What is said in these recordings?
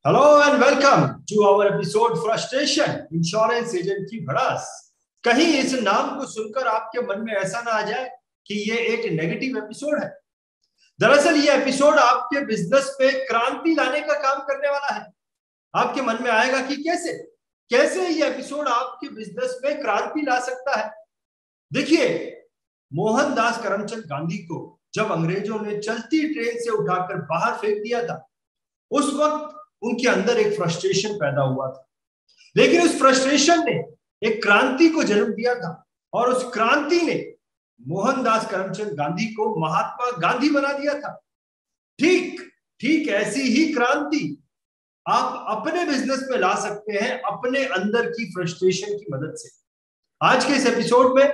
Hello and welcome to our episode frustration insurance agent की भड़ास। कहीं इस नाम को सुनकर आपके मन में ऐसा ना आ जाए कि ये एक नेगेटिव एपिसोड है। दरअसल ये एपिसोड आपके बिजनेस पे क्रांति लाने का काम करने वाला है। आपके मन में आएगा कि कैसे कैसे ये एपिसोड आपके बिजनेस में क्रांति ला सकता है। देखिए, मोहनदास करमचंद गांधी को जब अंग्रेजों ने चलती ट्रेन से उठाकर बाहर फेंक दिया था, उस वक्त उनके अंदर एक फ्रस्ट्रेशन पैदा हुआ था। लेकिन उस फ्रस्ट्रेशन ने एक क्रांति को जन्म दिया था और उस क्रांति ने मोहनदास करमचंद गांधी को महात्मा गांधी बना दिया था। ठीक ठीक ऐसी ही क्रांति आप अपने बिजनेस में ला सकते हैं अपने अंदर की फ्रस्ट्रेशन की मदद से। आज के इस एपिसोड में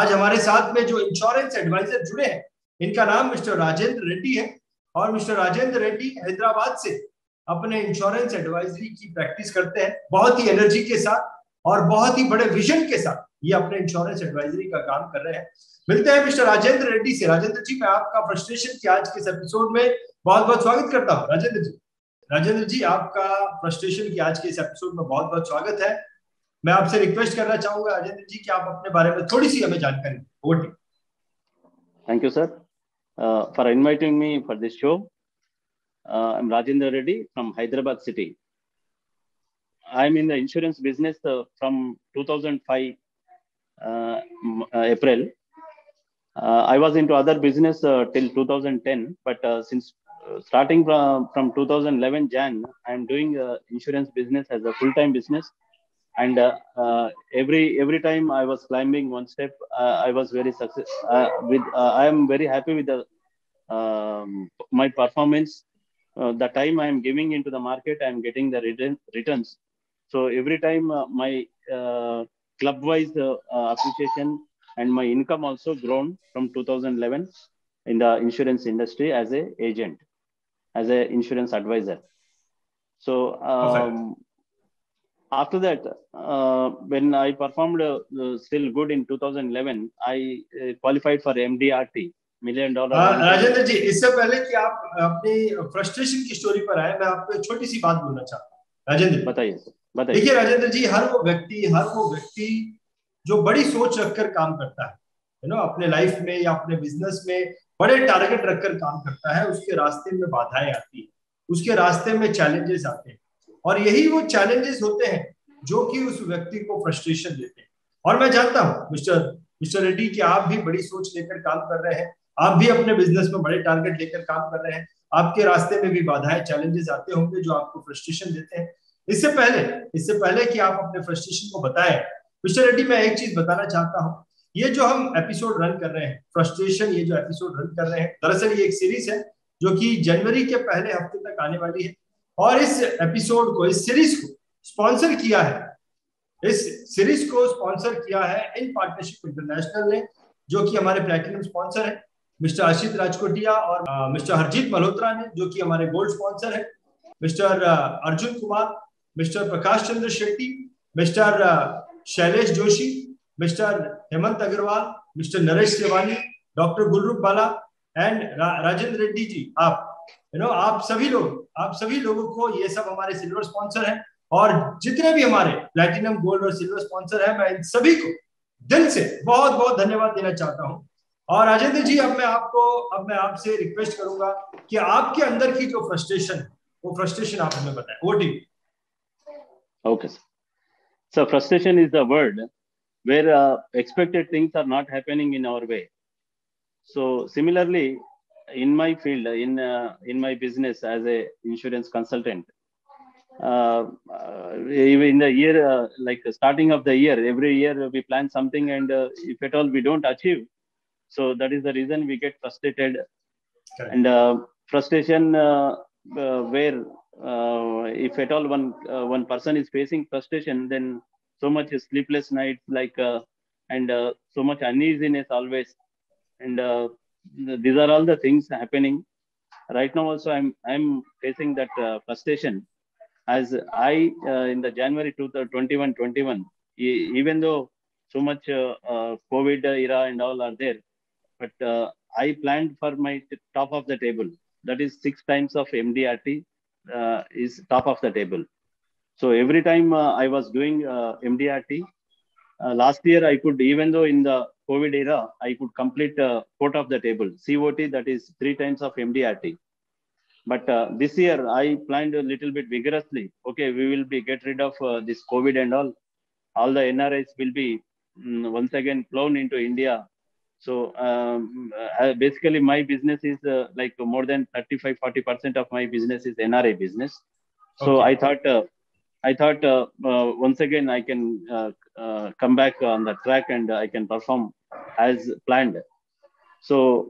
आज हमारे साथ में जो इंश्योरेंस एडवाइजर जुड़े हैं, इनका नाम मिस्टर राजेंद्र रेड्डी है। और मिस्टर राजेंद्र रेड्डी हैदराबाद से अपने इंश्योरेंस एडवाइजरी की प्रैक्टिस करते हैं, बहुत ही एनर्जी के साथ और बहुत ही बड़े विजन के साथ ये अपने इंश्योरेंस एडवाइजरी का काम कर रहे हैं। मिलते हैं मिस्टर राजेंद्र रेड्डी से। राजेंद्र जी, मैं आपका फ्रस्ट्रेशन की आज के इस एपिसोड में बहुत बहुत स्वागत करता हूँ। राजेंद्र जी, आपका फ्रस्ट्रेशन की आज के इस एपिसोड में बहुत बहुत स्वागत है। मैं आपसे रिक्वेस्ट करना चाहूंगा राजेंद्र जी कि आप अपने बारे में थोड़ी सी हमें जानकारी दें। Over to you. Thank you, sir, for inviting me for this show. I'm Rajendra Reddy from Hyderabad city. I'm in the insurance business from 2005 April. I was into other business till 2010, but since starting from 2011 Jan, I'm doing insurance business as a full-time business. And every time I was climbing one step, I was very success. I am very happy with my performance. The time I am giving into the market, I am getting the returns. So every time my club-wise appreciation and my income also grown from 2011 in the insurance industry as a agent, as a insurance advisor. So. After that, when I performed still good in 2011, I qualified for MDRT, $1 million. Rajendra जी, इससे पहले कि आप अपनी frustration की story पर आए, मैं आपको एक छोटी सी बात बोलना चाहता हूँ। राजेंद्र, बताइए। देखिए राजेंद्र जी, हर वो व्यक्ति जो बड़ी सोच रखकर काम करता है, अपने लाइफ में या अपने बिजनेस में बड़े टारगेट रखकर काम करता है, उसके रास्ते में बाधाएं आती है, उसके रास्ते में चैलेंजेस आते हैं, और यही वो चैलेंजेस होते हैं जो कि उस व्यक्ति को फ्रस्ट्रेशन देते हैं। और मैं जानता हूं मिस्टर रेड्डी कि आप भी बड़ी सोच लेकर काम कर रहे हैं, आप भी अपने बिजनेस में बड़े टारगेट लेकर काम कर रहे हैं, आपके रास्ते में भी बाधाएं चैलेंजेस आते होंगे जो आपको फ्रस्ट्रेशन देते हैं। इससे पहले कि आप अपने फ्रस्ट्रेशन को बताएं, मिस्टर रेड्डी, मैं एक चीज बताना चाहता हूं। ये जो हम एपिसोड रन कर रहे हैं फ्रस्ट्रेशन, ये जो एपिसोड रन कर रहे हैं, दरअसल ये एक सीरीज है जो कि जनवरी के पहले हफ्ते तक आने वाली है। और इस सीरीज को स्पॉन्सर किया है इन पार्टनरशिप इंटरनेशनल ने, जो कि हमारे प्लैटिनम स्पॉन्सर है मिस्टर आशीष राजकोटिया और मिस्टर हरजीत मल्होत्रा ने, जो कि हमारे गोल्ड स्पॉन्सर है, mister Arjun Kumar, mister Prakash Chandra Shetty, mister Shailesh Joshi, mister Hemant Agarwal, mister Naresh Sewani, doctor Gulroop Bala and Rajendra Reddy ji. आप सभी लोगों को, ये सब हमारे सिल्वर स्पॉन्सर हैं, और जितने भी हमारे प्लैटिनम, गोल्ड और सिल्वर स्पॉन्सर हैं, मैं इन सभी को दिल से बहुत बहुत धन्यवाद देना चाहता हूं। और राजेंद्र जी, अब मैं आपसे रिक्वेस्ट करूंगा कि आपके अंदर की जो फ्रस्ट्रेशन है, वो फ्रस्ट्रेशन आप हमें बताएं। OT. Okay, so frustration is the word where expected things are not happening in our way. So similarly, in my field, in my business as a insurance consultant, in the year, like starting of the year, every year we plan something, and if at all we don't achieve, so that is the reason we get frustrated. Correct. And frustration where if at all one person is facing frustration, then so much sleepless nights, and so much uneasiness always, and these are all the things happening right now. Also, I'm facing that frustration, as I in the January 2021, even though so much COVID era and all are there, but I planned for my top of the table, that is 6 times of MDRT is top of the table. So every time I was doing MDRT, last year I could, even though in the COVID era, I could complete quote of the table, COT, that is 3 times of MDRT. But this year I planned a little bit vigorously. Okay, we will get rid of this COVID and all the NRIs will be once again flown into India. So basically my business is like more than 35-40% of my business is NRI business. So okay. I thought once again I can come back on the track and I can perform as planned. So,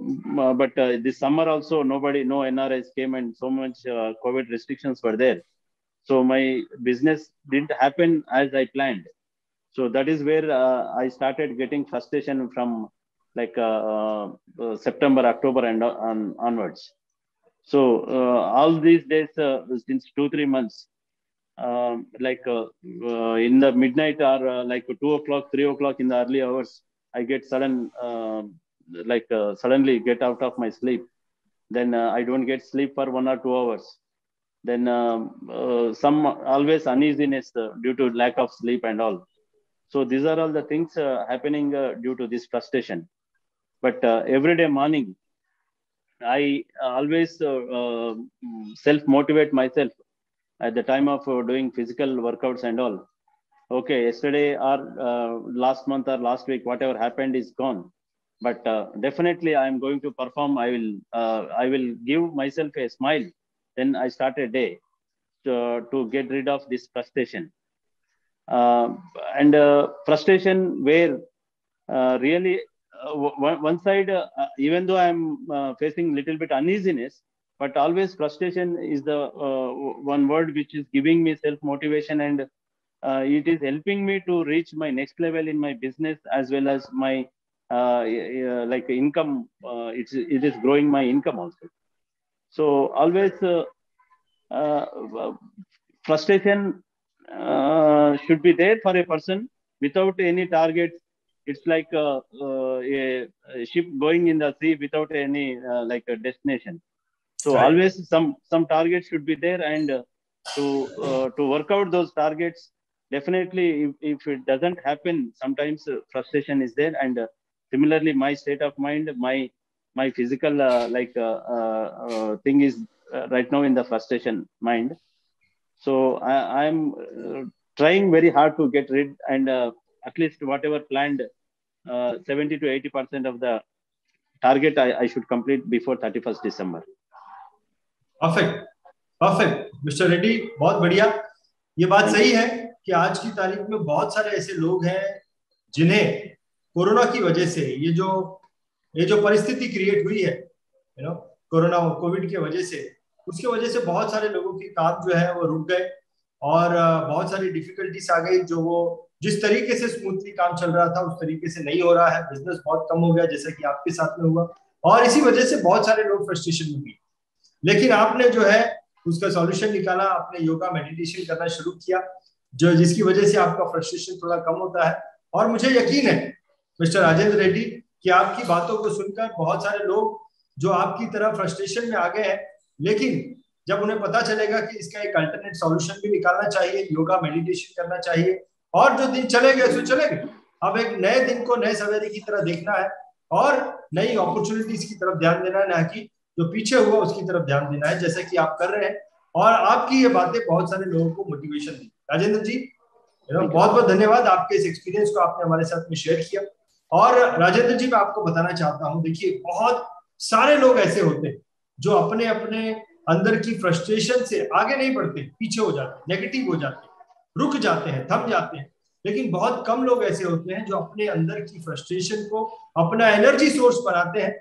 but this summer also no NRIs came and so much COVID restrictions were there. So my business didn't happen as I planned. So that is where I started getting frustration from like September, October and onwards. So all these days, since 2-3 months, like in the midnight or like 2 o'clock, 3 o'clock in the early hours, I get suddenly get out of my sleep. Then I don't get sleep for 1 or 2 hours. Then some always uneasiness due to lack of sleep and all. So these are all the things happening due to this frustration. But every day morning, I always self-motivate myself at the time of doing physical workouts and all. Okay, yesterday or last month or last week, whatever happened is gone. But definitely I am going to perform. I will give myself a smile. Then I start a day to get rid of this frustration. And frustration where really one side, even though I'm facing little bit uneasiness, but always frustration is the one word which is giving me self-motivation, and it is helping me to reach my next level in my business as well as my like income. It is growing my income also. So always frustration should be there for a person without any targets. It's like a ship going in the sea without any like a destination. So right. Always some targets should be there, and to work out those targets. Definitely, if it doesn't happen, sometimes frustration is there. And similarly, my state of mind, my physical thing is right now in the frustration mind. So I'm trying very hard to get rid, and at least whatever planned, 70 to 80% of the target I should complete before 31st December. Perfect mister Reddy, बहुत बढ़िया। ये बात सही है कि आज की तारीख में बहुत सारे ऐसे लोग हैं जिन्हें कोरोना की वजह से ये जो परिस्थिति क्रिएट हुई है, कोरोना कोविड की वजह से, उसकी वजह से बहुत सारे लोगों के काम जो है वो रुक गए और बहुत सारी डिफिकल्टीज आ गई। जो वो जिस तरीके से स्मूथली काम चल रहा था उस तरीके से नहीं हो रहा है, बिजनेस बहुत कम हो गया जैसा कि आपके साथ में हुआ, और इसी वजह से बहुत सारे लोग फ्रस्ट्रेशन में भी। लेकिन आपने जो है उसका सॉल्यूशन निकाला, आपने योगा मेडिटेशन करना शुरू किया, जिसकी वजह से आपका फ्रस्ट्रेशन थोड़ा कम होता है। और मुझे यकीन है मिस्टर राजेंद्र रेड्डी कि आपकी बातों को सुनकर बहुत सारे लोग जो आपकी तरह फ्रस्ट्रेशन में आ गए हैं, लेकिन जब उन्हें पता चलेगा कि इसका एक अल्टरनेट सॉल्यूशन भी निकालना चाहिए, योगा मेडिटेशन करना चाहिए, और जो दिन चले गए सो चले गए, अब एक नए दिन को नए सवेरे की तरह देखना है और नई अपॉर्चुनिटीज की तरफ ध्यान देना है, ना कि जो पीछे हुआ उसकी तरफ ध्यान देना है, जैसे कि आप कर रहे हैं। और आपकी ये बातें बहुत सारे लोगों को मोटिवेशन दी। राजेंद्र जी, बहुत बहुत धन्यवाद, आपके इस एक्सपीरियंस को आपने हमारे साथ में शेयर किया। और राजेंद्र जी, मैं आपको बताना चाहता हूँ, देखिए बहुत सारे लोग ऐसे होते हैं जो अपने अपने अंदर की फ्रस्ट्रेशन से आगे नहीं बढ़ते, पीछे हो जाते, नेगेटिव हो जाते, रुक जाते हैं, थम जाते हैं। लेकिन बहुत कम लोग ऐसे होते हैं जो अपने अंदर की फ्रस्ट्रेशन को अपना एनर्जी सोर्स बनाते हैं,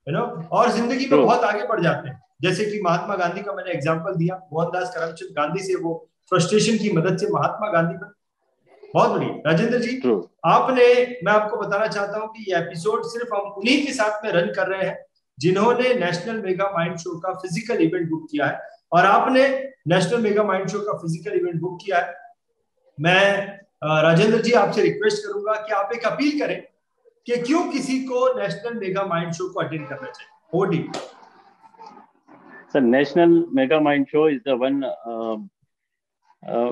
और जिंदगी में बहुत आगे बढ़ जाते हैं। जैसे कि महात्मा गांधी का मैंने एग्जांपल दिया, मोहनदास करमचंद गांधी से वो फ्रस्ट्रेशन की मदद से महात्मा गांधी बने। बहुत बढ़िया। राजेंद्र जी, मैं आपको बताना चाहता हूं कि ये एपिसोड सिर्फ हम उन्हीं के साथ में रन कर रहे हैं जिन्होंने नेशनल मेगा माइंड शो का फिजिकल इवेंट बुक किया है, और आपने नेशनल मेगा माइंड शो का फिजिकल इवेंट बुक किया है। मैं राजेंद्र जी आपसे रिक्वेस्ट करूंगा कि आप एक अपील करें कि क्यों किसी को नेशनल मेगा माइंड शो को अटेंड करना चाहिए। ओडी So National Mega Mind Show is the one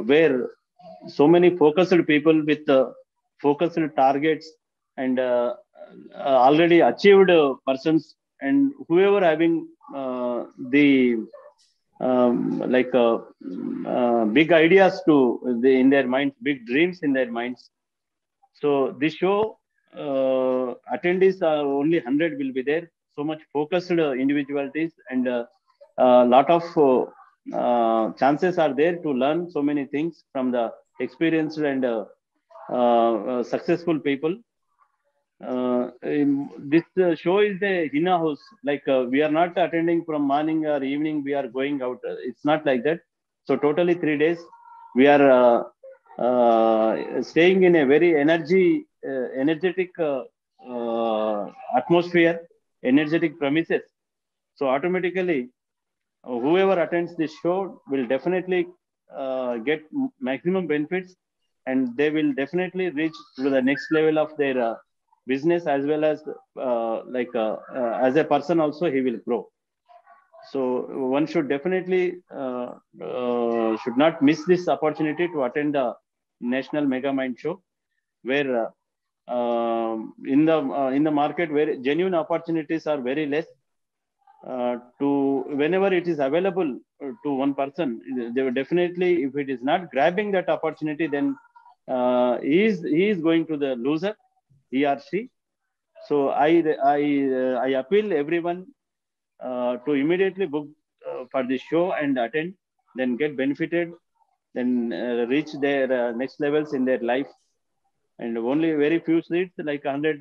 where so many focused people with focused targets and already achieved persons, and whoever having the big ideas in their minds, big dreams in their minds. So this show attendees are only 100 will be there. So much focused individualities, and a lot of chances are there to learn so many things from the experienced and successful people. This show is a Hina house. We are not attending from morning or evening. We are going out. It's not like that. So totally 3 days. We are staying in a very energetic atmosphere, energetic premises. So automatically, whoever attends this show will definitely get maximum benefits, and they will definitely reach to the next level of their business, as well as as a person also he will grow. So one should definitely should not miss this opportunity to attend the National Mega Mind Show, where in the market where genuine opportunities are very less. To whenever it is available to one person, they will definitely, if it is not grabbing that opportunity, then he is going to the loser, he or she. So I appeal everyone to immediately book for this show and attend, then get benefited, then reach their next levels in their life. And only very few seats, like 100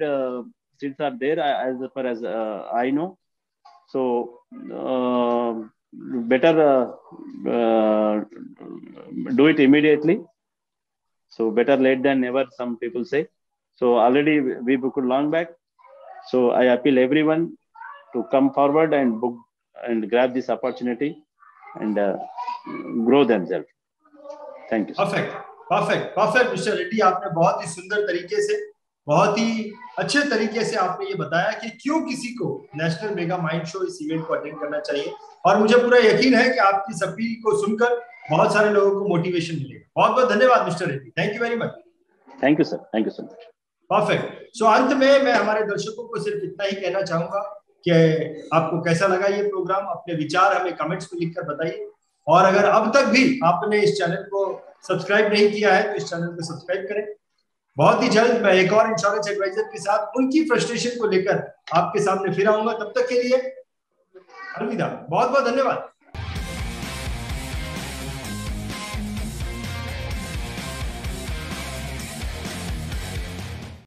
seats are there, as far as I know. So better do it immediately. So better late than never, some people say. So already we booked long back. So I appeal everyone to come forward and book and grab this opportunity and grow themselves. Thank you. Perfect mister Reddy, आपने बहुत ही सुंदर तरीके से, बहुत ही अच्छे तरीके से आपने ये बताया कि क्यों किसी को नेशनल मेगा माइंड शो इस इवेंट को अटेंड करना चाहिए। और मुझे पूरा यकीन है कि आपकी इस अपील को सुनकर बहुत सारे लोगों को मोटिवेशन मिलेगा। बहुत बहुत धन्यवाद mister Reddy, thank you very much. Thank you sir, thank you so much. Perfect. So अंत में मैं हमारे दर्शकों को सिर्फ इतना ही कहना चाहूंगा कि आपको कैसा लगा ये प्रोग्राम, अपने विचार हमें कमेंट्स में लिखकर बताइए। और अगर अब तक भी आपने इस चैनल को सब्सक्राइब नहीं किया है तो इस चैनल को सब्सक्राइब करें। बहुत ही जल्द मैं एक और इंश्योरेंस एडवाइजर के साथ उनकी फ्रस्ट्रेशन को लेकर आपके सामने फिर आऊंगा। तब तक के लिए अलविदा, बहुत बहुत धन्यवाद।